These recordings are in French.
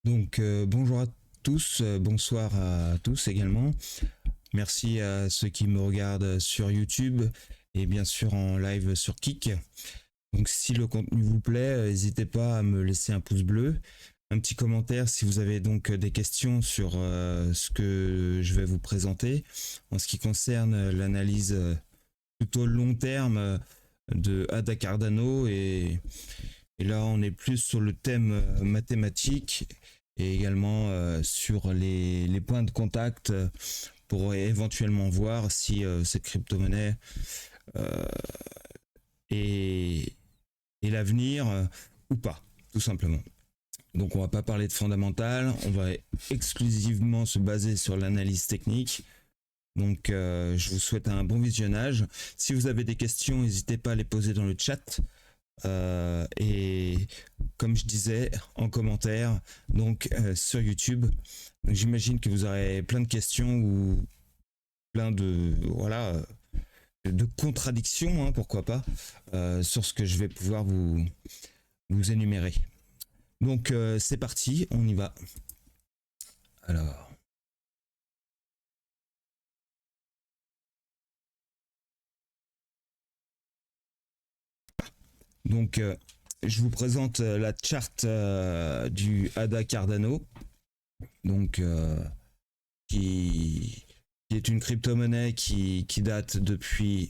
Bonjour à tous, bonsoir à tous également. Merci à ceux qui me regardent sur YouTube et bien sûr en live sur Kik. Donc si le contenu vous plaît, n'hésitez pas à me laisser un pouce bleu, un petit commentaire si vous avez donc des questions sur ce que je vais vous présenter en ce qui concerne l'analyse plutôt long terme de Ada Cardano et là on est plus sur le thème mathématique et également sur les points de contact pour éventuellement voir si cette crypto-monnaie euh, est, est l'avenir ou pas, tout simplement. Donc on va pas parler de fondamental, on va exclusivement se baser sur l'analyse technique. Donc je vous souhaite un bon visionnage. Si vous avez des questions, n'hésitez pas à les poser dans le chat. Et comme je disais en commentaire, donc sur YouTube, j'imagine que vous aurez plein de questions ou plein de de contradictions, hein, pourquoi pas, sur ce que je vais pouvoir vous énumérer. Donc c'est parti, on y va. Alors. Donc je vous présente la charte du ADA Cardano. Donc qui est une crypto-monnaie qui date depuis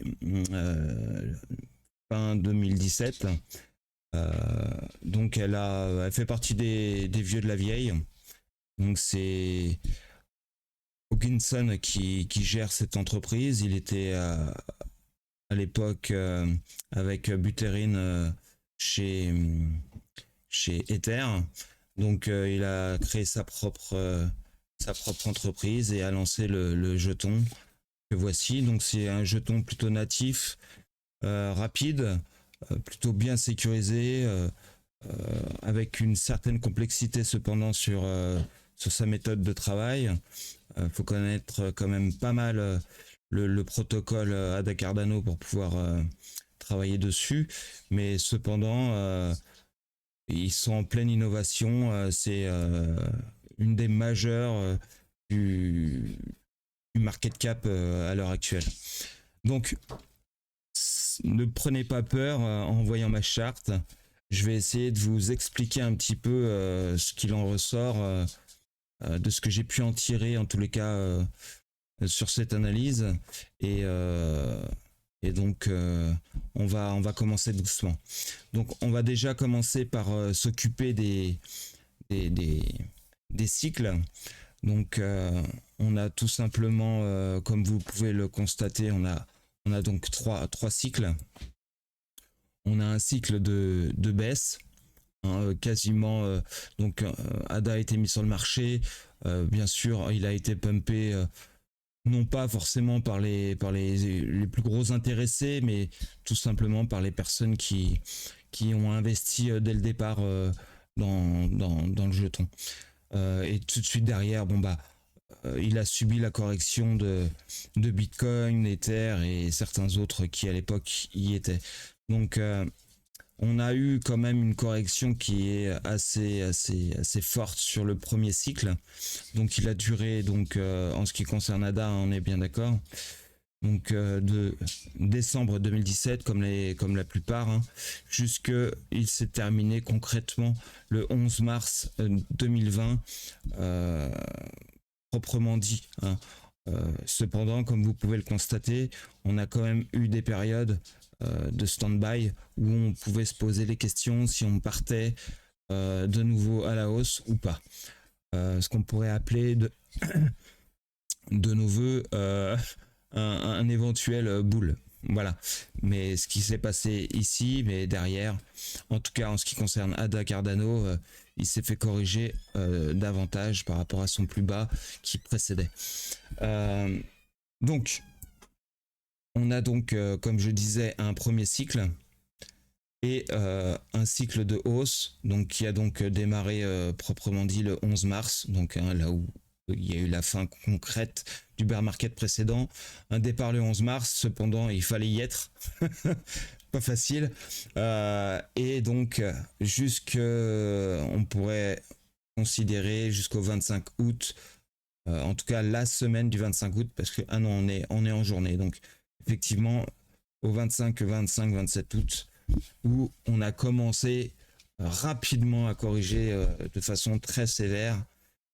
fin 2017. Donc elle fait partie des vieux de la vieille. Donc c'est Hawkinson qui gère cette entreprise. Il était à l'époque avec Buterin chez Ether. Donc il a créé sa propre entreprise et a lancé le jeton que voici. Donc c'est un jeton plutôt natif, rapide, plutôt bien sécurisé, avec une certaine complexité cependant sur sa méthode de travail. Faut connaître quand même pas mal le protocole Ada Cardano pour pouvoir travailler dessus, mais cependant ils sont en pleine innovation. C'est une des majeures du market cap à l'heure actuelle. Donc, ne prenez pas peur en voyant ma charte. Je vais essayer de vous expliquer un petit peu ce qu'il en ressort, de ce que j'ai pu en tirer, en tous les cas, sur cette analyse. Et donc, on va commencer doucement. Donc, on va déjà commencer par s'occuper des cycles. Donc on a tout simplement, comme vous pouvez le constater, on a donc trois cycles. On a un cycle de baisse, hein, quasiment. Donc ADA a été mis sur le marché. Bien sûr, il a été pumpé. Non pas forcément par les plus gros intéressés, mais tout simplement par les personnes qui ont investi dès le départ dans le jeton. Et tout de suite derrière, il a subi la correction de Bitcoin, Ether et certains autres qui à l'époque y étaient. Donc on a eu quand même une correction qui est assez forte sur le premier cycle. Donc il a duré, donc en ce qui concerne ADA, on est bien d'accord. Donc de décembre 2017, comme la plupart, hein, jusque il s'est terminé concrètement le 11 mars 2020, proprement dit, hein. Cependant, comme vous pouvez le constater, on a quand même eu des périodes de stand-by où on pouvait se poser les questions si on partait de nouveau à la hausse ou pas. Ce qu'on pourrait appeler de nos voeux un éventuel bull. Voilà. Mais ce qui s'est passé ici, mais derrière, en tout cas en ce qui concerne Ada Cardano, il s'est fait corriger davantage par rapport à son plus bas qui précédait. Donc, on a donc, comme je disais, un premier cycle et un cycle de hausse, donc qui a donc démarré proprement dit le 11 mars, donc hein, là où il y a eu la fin concrète du bear market précédent. Un départ le 11 mars, cependant il fallait y être. Pas facile. Et donc jusque on pourrait considérer jusqu'au 25 août, en tout cas la semaine du 25 août, parce que non, on est en journée, donc effectivement au 25, 25, 27 août, où on a commencé rapidement à corriger de façon très sévère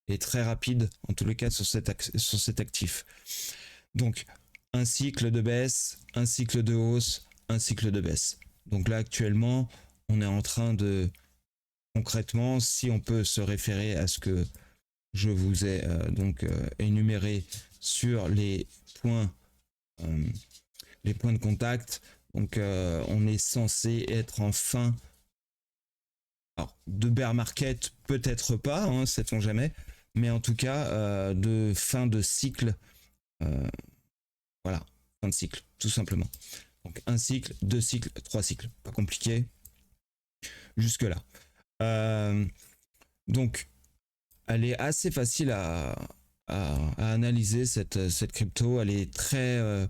et très rapide, en tous les cas sur cet actif. Donc un cycle de baisse, un cycle de hausse, un cycle de baisse. Donc là actuellement, on est en train de, concrètement, si on peut se référer à ce que je vous ai énuméré sur les points de contact, donc on est censé être en fin de bear market, peut-être pas, hein, sait-on jamais, mais en tout cas de fin de cycle, voilà, fin de cycle, tout simplement. Donc un cycle, deux cycles, trois cycles, pas compliqué jusque là. Donc elle est assez facile à analyser cette crypto. Elle est très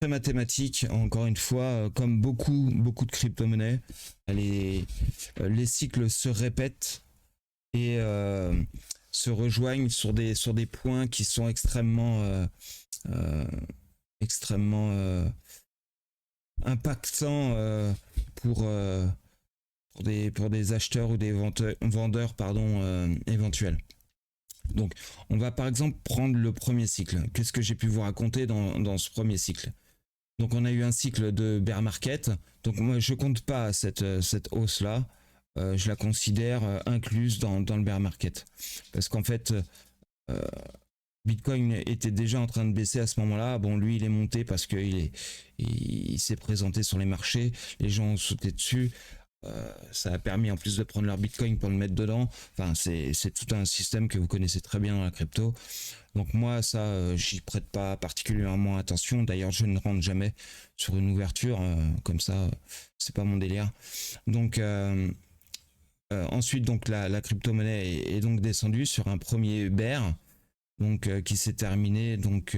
mathématique, encore une fois, comme beaucoup de crypto-monnaies. Les cycles se répètent et se rejoignent sur des points qui sont extrêmement impactants pour des acheteurs ou des vendeurs éventuels. Donc, on va par exemple prendre le premier cycle. Qu'est-ce que j'ai pu vous raconter dans ce premier cycle? Donc, on a eu un cycle de bear market. Donc, moi, je compte pas cette hausse-là. Je la considère incluse dans le bear market. Parce qu'en fait, Bitcoin était déjà en train de baisser à ce moment-là. Bon, lui, il est monté parce qu'il s'est présenté sur les marchés. Les gens ont sauté dessus. Ça a permis en plus de prendre leur Bitcoin pour le mettre dedans. Enfin, c'est tout un système que vous connaissez très bien dans la crypto. Donc moi, ça, j'y prête pas particulièrement attention. D'ailleurs, je ne rentre jamais sur une ouverture comme ça. C'est pas mon délire. Donc ensuite, donc la crypto-monnaie est donc descendue sur un premier bear, donc qui s'est terminé donc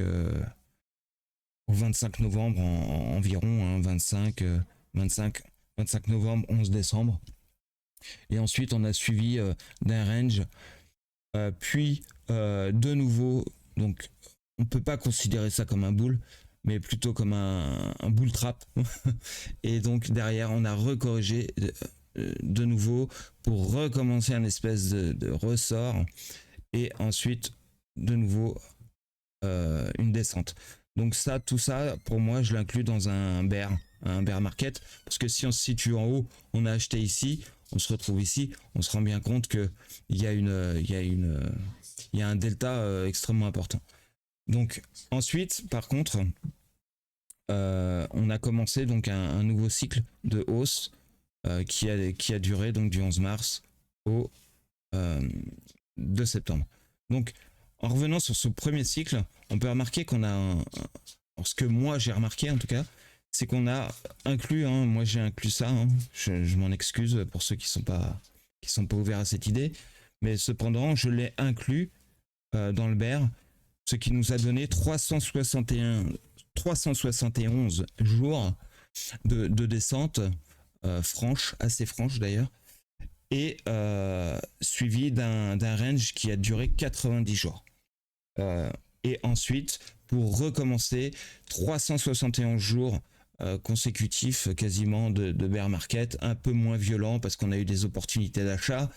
au 25 novembre environ, hein, 25 novembre, 11 décembre. Et ensuite, on a suivi d'un range, puis de nouveau, donc on ne peut pas considérer ça comme un bull, mais plutôt comme un bull trap. Et donc derrière, on a recorrigé de nouveau pour recommencer un espèce de ressort. Et ensuite, de nouveau, une descente. Donc ça, tout ça, pour moi, je l'inclus dans un bear market, parce que si on se situe en haut, on a acheté ici, on se retrouve ici, on se rend bien compte que il y a un delta extrêmement important. Donc ensuite, par contre, on a commencé donc un nouveau cycle de hausse qui a duré donc du 11 mars au 2 septembre. Donc en revenant sur ce premier cycle, on peut remarquer qu'on a ce que moi j'ai remarqué en tout cas, c'est qu'on a inclus, hein, moi j'ai inclus ça, hein, je m'en excuse pour ceux qui sont pas ouverts à cette idée, mais cependant je l'ai inclus dans le bear, ce qui nous a donné 371 jours de descente franche, assez franche d'ailleurs, et suivi d'un range qui a duré 90 jours. Et ensuite, pour recommencer, 371 jours consécutifs quasiment de bear market, un peu moins violent parce qu'on a eu des opportunités d'achat,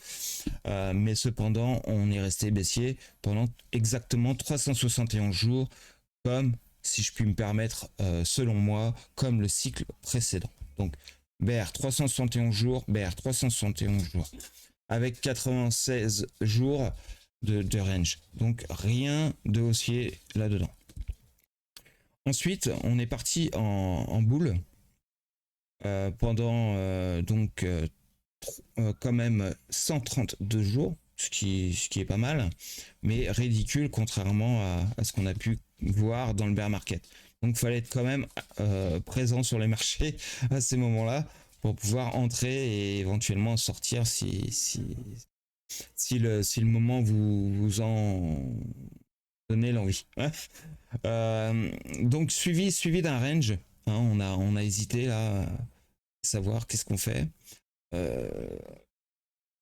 mais cependant, on est resté baissier pendant exactement 371 jours, comme, si je puis me permettre, selon moi, comme le cycle précédent. Donc, bear 371 jours, bear 371 jours, avec 96 jours de range. Donc rien de haussier là-dedans. Ensuite, on est parti en boule pendant quand même 132 jours, ce qui est pas mal, mais ridicule contrairement à ce qu'on a pu voir dans le bear market. Donc il fallait être quand même présent sur les marchés à ces moments-là pour pouvoir entrer et éventuellement sortir si le moment vous en donnez l'envie. Donc suivi d'un range, hein, on a hésité là à savoir qu'est-ce qu'on fait.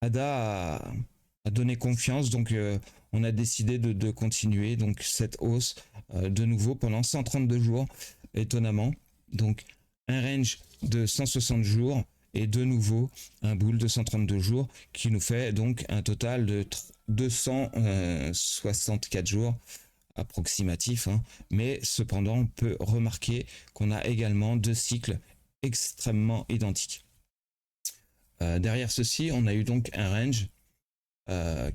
Ada a donné confiance, donc on a décidé de continuer donc cette hausse de nouveau pendant 132 jours, étonnamment. Donc un range de 160 jours et de nouveau un bull de 132 jours qui nous fait donc un total de 264 jours approximatif, hein. Mais cependant on peut remarquer qu'on a également deux cycles extrêmement identiques. Derrière ceci, on a eu donc un range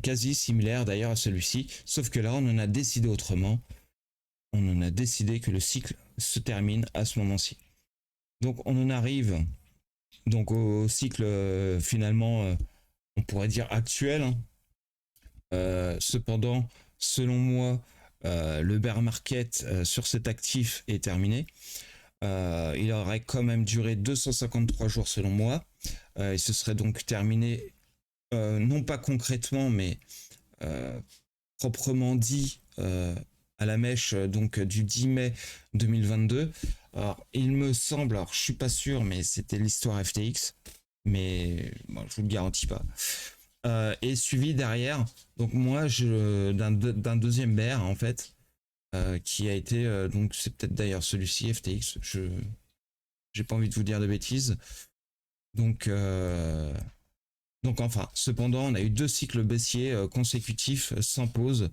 quasi similaire d'ailleurs à celui-ci, sauf que là on en a décidé autrement. On en a décidé que le cycle se termine à ce moment-ci. Donc on en arrive donc au cycle finalement, on pourrait dire actuel, hein. Cependant, selon moi, le bear market sur cet actif est terminé. Il aurait quand même duré 253 jours selon moi. Il se serait donc terminé, non pas concrètement, mais proprement dit, à la mèche donc du 10 mai 2022. Alors, il me semble, alors je suis pas sûr, mais c'était l'histoire FTX, mais bon, je vous le garantis pas. Et suivi derrière, donc moi, d'un deuxième bear en fait, qui a été donc c'est peut-être d'ailleurs celui-ci FTX. Je j'ai pas envie de vous dire de bêtises. Donc enfin, cependant, on a eu deux cycles baissiers consécutifs sans pause.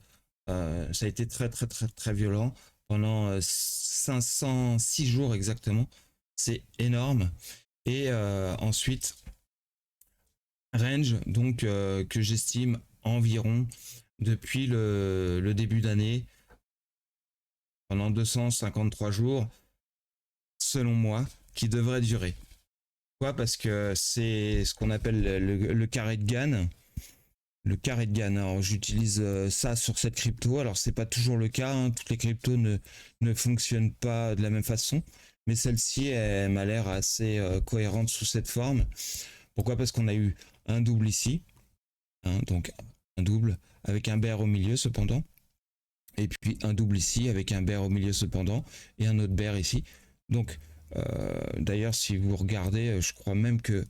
Ça a été très très très très violent pendant 506 jours exactement. C'est énorme. Et ensuite, range donc que j'estime environ depuis le début d'année pendant 253 jours, selon moi, qui devrait durer. Pourquoi? Parce que c'est ce qu'on appelle le carré de Gann. Le carré de Gann. Alors j'utilise ça sur cette crypto. Alors c'est pas toujours le cas, hein. Toutes les cryptos ne fonctionnent pas de la même façon. Mais celle-ci, elle m'a l'air assez cohérente sous cette forme. Pourquoi? Parce qu'on a eu un double ici. Hein, donc un double avec un bear au milieu cependant. Et puis un double ici avec un bear au milieu cependant. Et un autre bear ici. Donc d'ailleurs, si vous regardez, je crois même que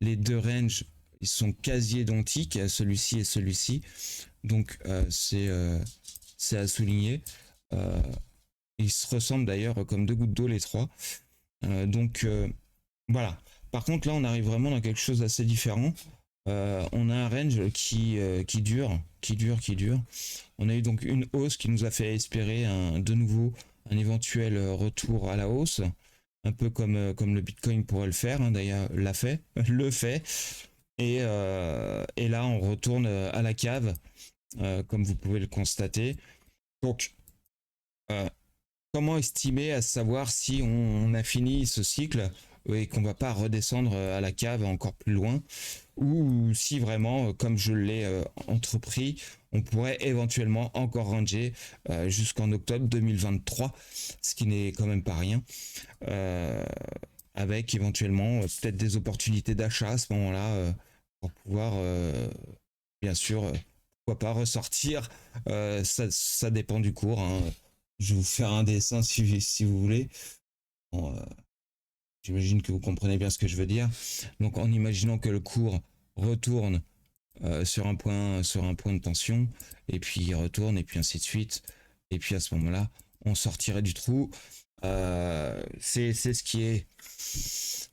les deux ranges ils sont quasi identiques, celui-ci et celui-ci. Donc c'est à souligner. Ils se ressemblent d'ailleurs comme deux gouttes d'eau les trois. Donc voilà. Par contre là on arrive vraiment dans quelque chose d'assez différent. On a un range qui dure. On a eu donc une hausse qui nous a fait espérer de nouveau un éventuel retour à la hausse, un peu comme le Bitcoin pourrait le faire, hein, d'ailleurs l'a fait, le fait. Et là on retourne à la cave, comme vous pouvez le constater. Donc comment estimer à savoir si on a fini ce cycle et qu'on va pas redescendre à la cave encore plus loin, ou si vraiment, comme je l'ai entrepris, on pourrait éventuellement encore ranger jusqu'en octobre 2023, ce qui n'est quand même pas rien, avec éventuellement peut-être des opportunités d'achat à ce moment-là, pour pouvoir, bien sûr, pourquoi pas ressortir. Ça dépend du cours, hein. Je vais vous faire un dessin si vous voulez. Bon, j'imagine que vous comprenez bien ce que je veux dire. Donc en imaginant que le cours retourne sur un point de tension, et puis il retourne, et puis ainsi de suite. Et puis à ce moment-là, on sortirait du trou. C'est ce qui est...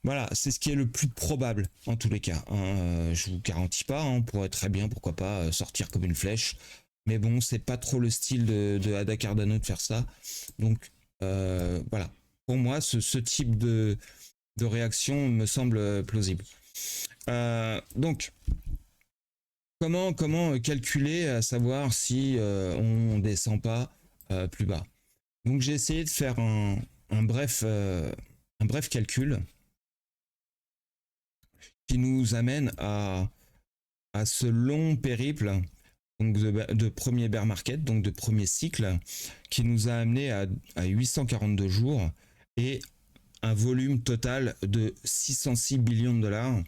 Voilà, c'est ce qui est le plus probable en tous les cas, hein. Je vous garantis pas, hein, on pourrait très bien, pourquoi pas, sortir comme une flèche. Mais bon, c'est pas trop le style de Ada Cardano de faire ça. Donc voilà. Pour moi, ce type de réaction me semble plausible. Donc, comment calculer à savoir si on descend pas plus bas? Donc j'ai essayé de faire un bref calcul qui nous amène à ce long périple donc de premier bear market, donc de premier cycle, qui nous a amené à 842 jours et un volume total de 606 billions de dollars,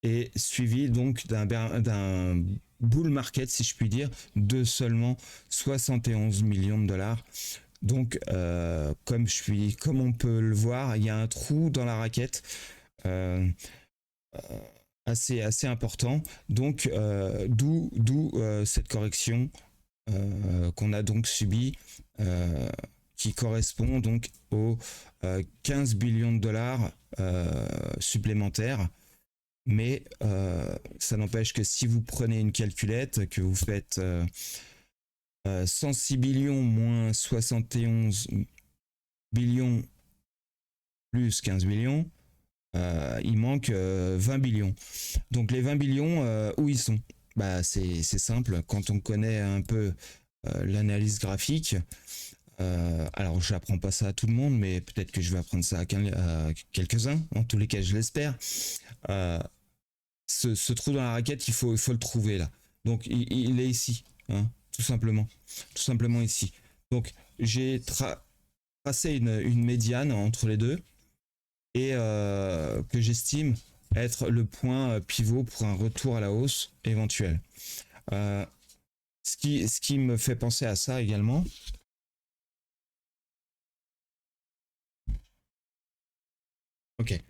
et suivi donc d'un bull market, si je puis dire, de seulement 71 millions de dollars. Donc, comme on peut le voir, il y a un trou dans la raquette. assez important. Donc, d'où cette correction qu'on a donc subie, qui correspond donc aux 15 billions de dollars supplémentaires. Mais ça n'empêche que si vous prenez une calculette, que vous faites 106 billions moins 71 billions plus 15 billions, il manque 20 billions. Donc les 20 billions, où ils sont? Bah, c'est simple, quand on connaît un peu l'analyse graphique, alors j'apprends pas ça à tout le monde, mais peut-être que je vais apprendre ça à quelques-uns, en tous les cas je l'espère. Euh, ce trou dans la raquette, il faut le trouver là. Donc il est ici, hein, tout simplement ici. Donc j'ai tracé une médiane entre les deux, et que j'estime être le point pivot pour un retour à la hausse éventuel. Euh, ce qui me fait penser à ça également. Ok.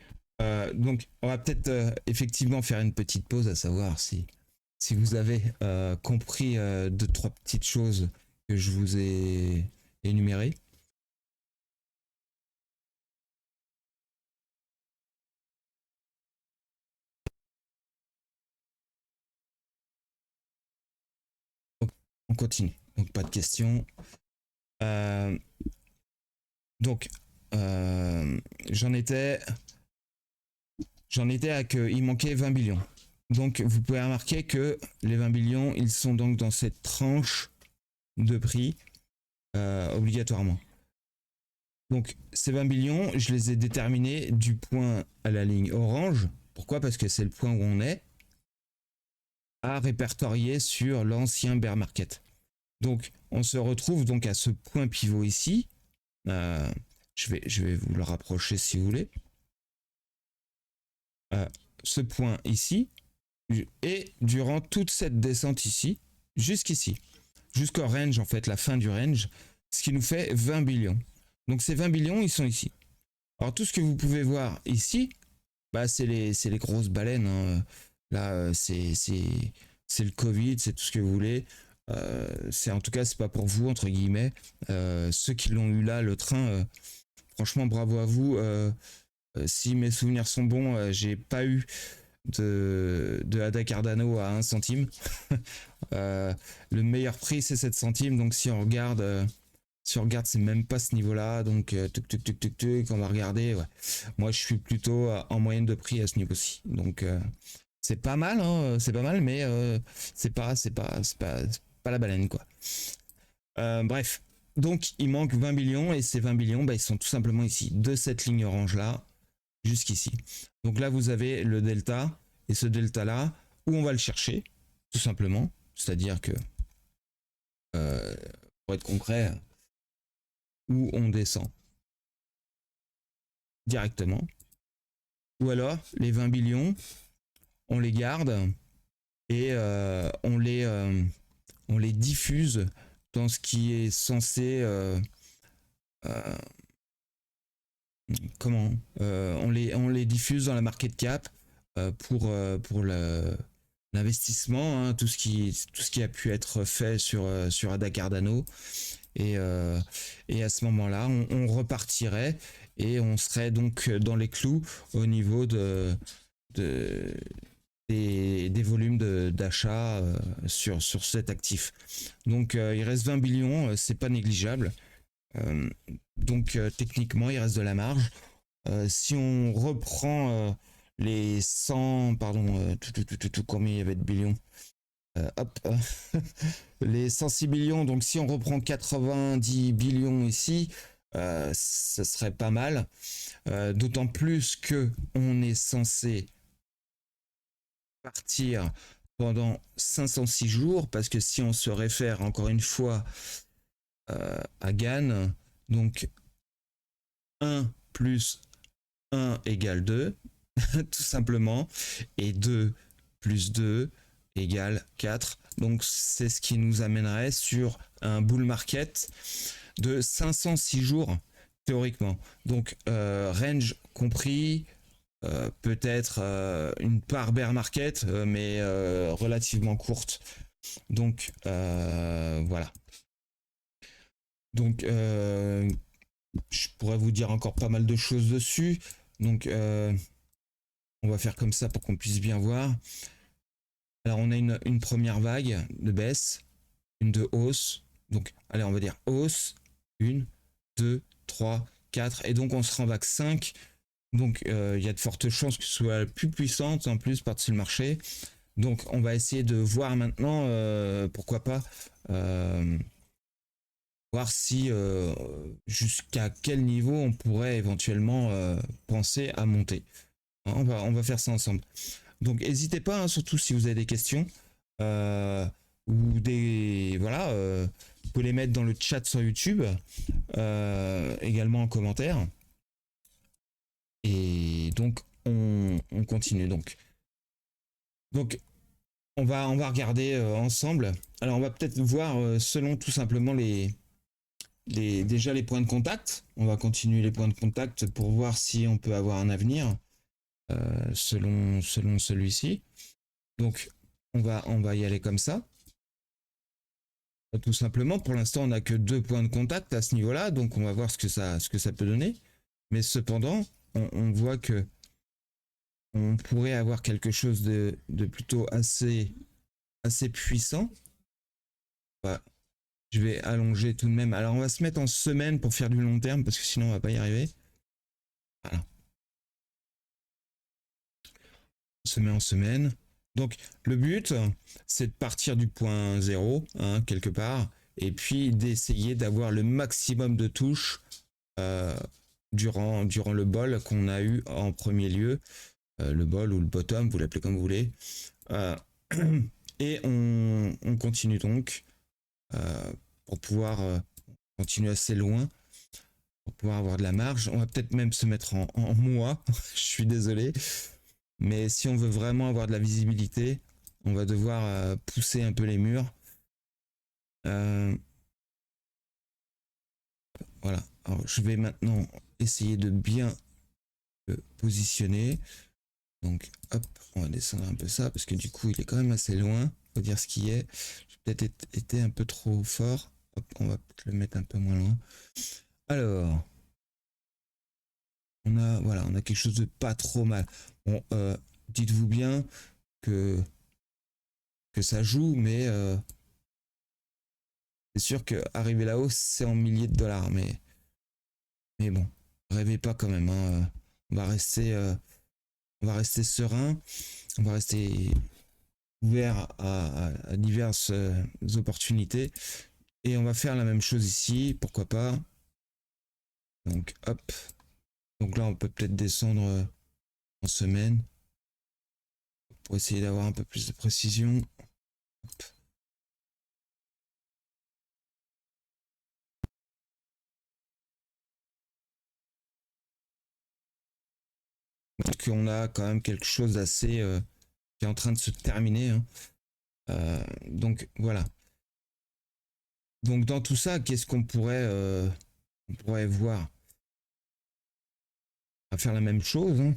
Donc, on va peut-être effectivement faire une petite pause, à savoir si vous avez compris deux, trois petites choses que je vous ai énumérées. Donc, on continue. Donc, pas de questions. Euh, donc, euh, j'en étais J'en étais à qu'il manquait 20 billions. Donc vous pouvez remarquer que les 20 billions, ils sont donc dans cette tranche de prix obligatoirement. Donc ces 20 billions, je les ai déterminés du point à la ligne orange. Pourquoi? Parce que c'est le point où on est, à répertorier sur l'ancien bear market. Donc on se retrouve donc à ce point pivot ici. Euh, je vais vous le rapprocher si vous voulez. Ce point ici, et durant toute cette descente ici, jusqu'ici, jusqu'au range, en fait, la fin du range, ce qui nous fait 20 billions. Donc ces 20 billions, ils sont ici. Alors tout ce que vous pouvez voir ici, bah, c'est les grosses baleines, hein. Là, c'est le Covid, c'est tout ce que vous voulez. C'est en tout cas, c'est pas pour vous, entre guillemets. Ceux qui l'ont eu là, le train, franchement, bravo à vous. Si mes souvenirs sont bons, j'ai pas eu de Ada Cardano à 1 centime. Le meilleur prix, c'est 7 centimes. Donc si on regarde, c'est même pas ce niveau-là. Donc on va regarder. Ouais. Moi, je suis plutôt en moyenne de prix à ce niveau-ci. Donc c'est pas mal, hein, c'est pas mal, mais c'est pas la baleine, quoi. Bref. Donc, il manque 20 billions, et ces 20 billions, bah, ils sont tout simplement ici, de cette ligne orange là jusqu'ici. Donc là, vous avez le delta, et ce delta-là, où on va le chercher, tout simplement. C'est-à-dire que, pour être concret, où on descend directement. Ou alors, les 20 billions, on les garde, et on les diffuse dans ce qui est censé... euh, comment on les diffuse dans la market cap pour l'investissement, hein, tout ce qui a pu être fait sur Ada Cardano, et à ce moment-là on repartirait, et on serait donc dans les clous au niveau de des volumes d'achat sur cet actif. Donc il reste 20 billions, c'est pas négligeable. Euh, donc techniquement, il reste de la marge. Si on reprend les 100, pardon, combien il y avait de billions, hop, les 106 billions, donc si on reprend 90 billions ici, ça serait pas mal. D'autant plus que on est censé partir pendant 506 jours, parce que si on se réfère encore une fois à Gann, donc 1 plus 1 égale 2, tout simplement, et 2 plus 2 égale 4. Donc c'est ce qui nous amènerait sur un bull market de 506 jours théoriquement. Donc range compris, peut-être une part bear market, mais relativement courte. Donc voilà. Donc je pourrais vous dire encore pas mal de choses dessus. Donc on va faire comme ça pour qu'on puisse bien voir. Alors on a une première vague de baisse, une de hausse. Donc allez, on va dire hausse, 1, 2, 3, 4. Et donc on sera en vague 5. Donc il y a de fortes chances que ce soit la plus puissante en plus par-dessus le marché. Donc on va essayer de voir maintenant, pourquoi pas, voir si jusqu'à quel niveau on pourrait éventuellement penser à monter. On va faire ça ensemble. Donc n'hésitez pas, hein, surtout si vous avez des questions euh, ou des voilà, vous pouvez les mettre dans le chat sur YouTube, également en commentaire. Et donc on continue. Donc on va regarder ensemble. Alors on va peut-être voir selon tout simplement déjà les points de contact. On va continuer les points de contact pour voir si on peut avoir un avenir selon celui-ci. Donc on va y aller comme ça. Tout simplement, pour l'instant, on n'a que 2 points de contact à ce niveau-là, donc on va voir ce que ça peut donner. Mais cependant, on voit que on pourrait avoir quelque chose de plutôt assez puissant. Voilà. Je vais allonger tout de même. Alors, on va se mettre en semaine pour faire du long terme, parce que sinon, on va pas y arriver. Voilà. On se met en semaine. Donc, le but, c'est de partir du point 0, hein, quelque part, et puis d'essayer d'avoir le maximum de touches durant le bol qu'on a eu en premier lieu. Le bol ou le bottom, vous l'appelez comme vous voulez. Et on continue donc pour pouvoir continuer assez loin, pour pouvoir avoir de la marge. On va peut-être même se mettre en mois, je suis désolé. Mais si on veut vraiment avoir de la visibilité, on va devoir pousser un peu les murs. Voilà. Alors, je vais maintenant essayer de bien le positionner. Donc, hop, on va descendre un peu ça, parce que du coup, il est quand même assez loin. Faut dire ce qui est. J'ai peut-être été un peu trop fort. Hop, on va peut-être le mettre un peu moins loin. Alors, on a quelque chose de pas trop mal. Bon, dites-vous bien que ça joue, mais c'est sûr que arriver là-haut, c'est en milliers de dollars. Mais bon, rêvez pas quand même. Hein. On va rester serein. On va rester ouvert à diverses opportunités. Et on va faire la même chose ici, pourquoi pas. Donc hop. Donc là on peut peut-être descendre en semaine. Pour essayer d'avoir un peu plus de précision. Hop. Donc on a quand même quelque chose d'assez qui est en train de se terminer. Hein. Donc voilà. Donc dans tout ça, qu'est-ce qu'on pourrait voir? On va faire la même chose. Hein.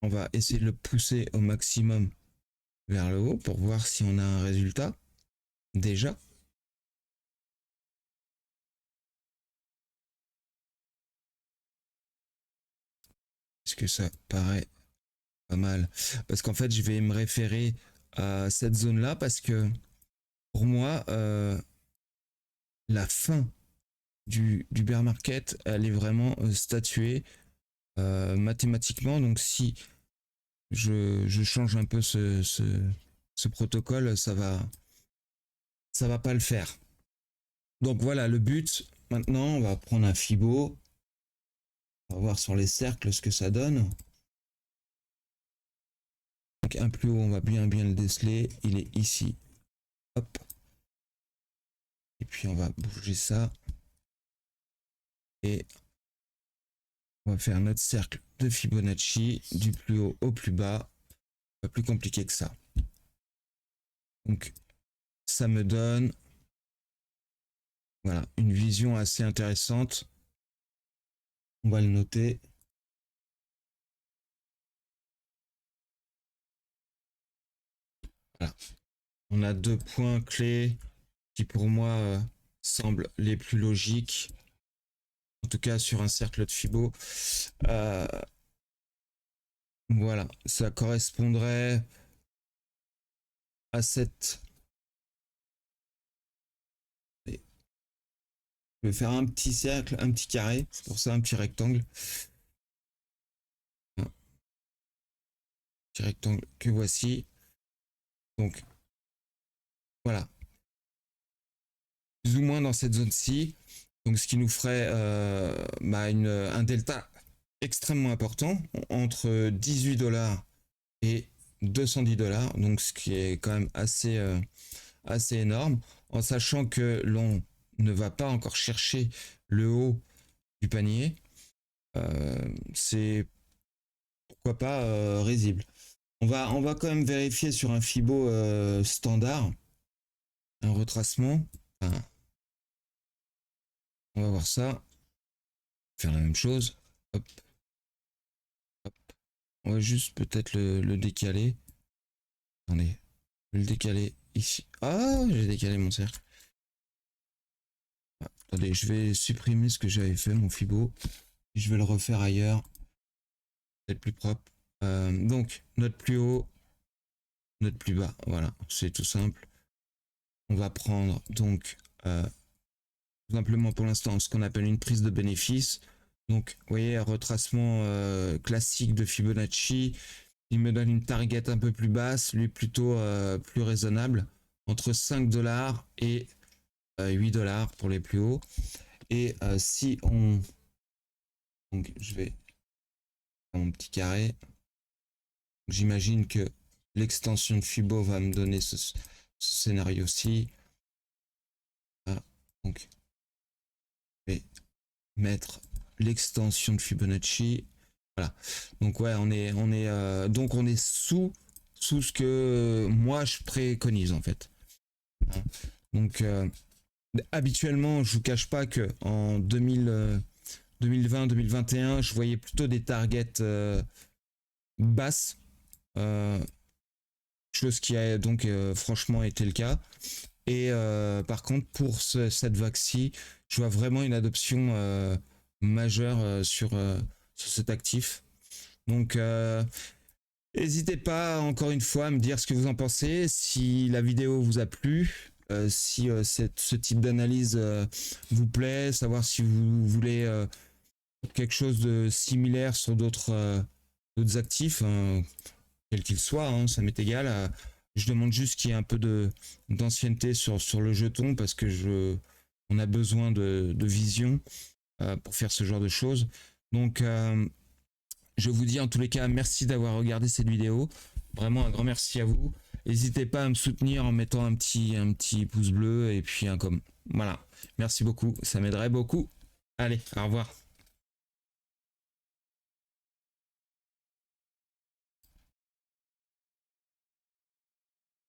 On va essayer de le pousser au maximum vers le haut pour voir si on a un résultat. Déjà. Est-ce que ça paraît pas mal? Parce qu'en fait, je vais me référer à cette zone-là parce que pour moi, la fin du bear market, elle est vraiment statuée mathématiquement. Donc si je change un peu ce protocole, ça va pas le faire. Donc voilà, le but, maintenant, on va prendre un Fibo. On va voir sur les cercles ce que ça donne. Donc un plus haut, on va bien le déceler. Il est ici. Hop. Et puis on va bouger ça. Et on va faire notre cercle de Fibonacci du plus haut au plus bas. Pas plus compliqué que ça. Donc ça me donne voilà, une vision assez intéressante. On va le noter. Voilà. On a deux points clés qui pour moi semblent les plus logiques, en tout cas sur un cercle de Fibo. Voilà, ça correspondrait à cette... Je vais faire un petit cercle, un petit carré, c'est pour ça un petit rectangle. Un petit rectangle que voici. Donc voilà, plus ou moins dans cette zone-ci. Donc ce qui nous ferait un delta extrêmement important entre 18$ et 210$. Donc ce qui est quand même assez énorme. En sachant que l'on ne va pas encore chercher le haut du panier. C'est pourquoi pas risible. On va quand même vérifier sur un Fibo standard, un retracement. Enfin, on va voir ça. Faire la même chose. Hop, hop. On va juste peut-être le décaler. Attendez, je vais le décaler ici. Ah, j'ai décalé mon cercle. Ah, attendez, je vais supprimer ce que j'avais fait, mon Fibo. Je vais le refaire ailleurs. Peut-être plus propre. Donc, notre plus haut, notre plus bas. Voilà, c'est tout simple. On va prendre donc tout simplement pour l'instant ce qu'on appelle une prise de bénéfice. Donc, vous voyez, un retracement classique de Fibonacci. Il me donne une target un peu plus basse, lui plutôt plus raisonnable, entre 5$ et 8$ pour les plus hauts. Et si on... Donc, je vais faire mon petit carré. J'imagine que l'extension de Fibo va me donner ce scénario-ci. Ah, donc, je vais mettre l'extension de Fibonacci. Voilà. Donc ouais, on est sous ce que moi je préconise en fait. Hein. Donc habituellement, je vous cache pas que en 2020-2021, je voyais plutôt des targets basses. Chose qui a donc franchement été le cas. Et par contre, pour cette vague-ci, je vois vraiment une adoption majeure sur cet actif. Donc, n'hésitez pas encore une fois à me dire ce que vous en pensez, si la vidéo vous a plu, si ce type d'analyse vous plaît, savoir si vous voulez quelque chose de similaire sur d'autres actifs, hein, quels qu'ils soient, hein, ça m'est égal. Je demande juste qu'il y ait un peu d'ancienneté sur le jeton parce que on a besoin de vision pour faire ce genre de choses. Donc, je vous dis en tous les cas merci d'avoir regardé cette vidéo. Vraiment un grand merci à vous. N'hésitez pas à me soutenir en mettant un petit pouce bleu et puis un com. Voilà. Merci beaucoup, ça m'aiderait beaucoup. Allez, au revoir.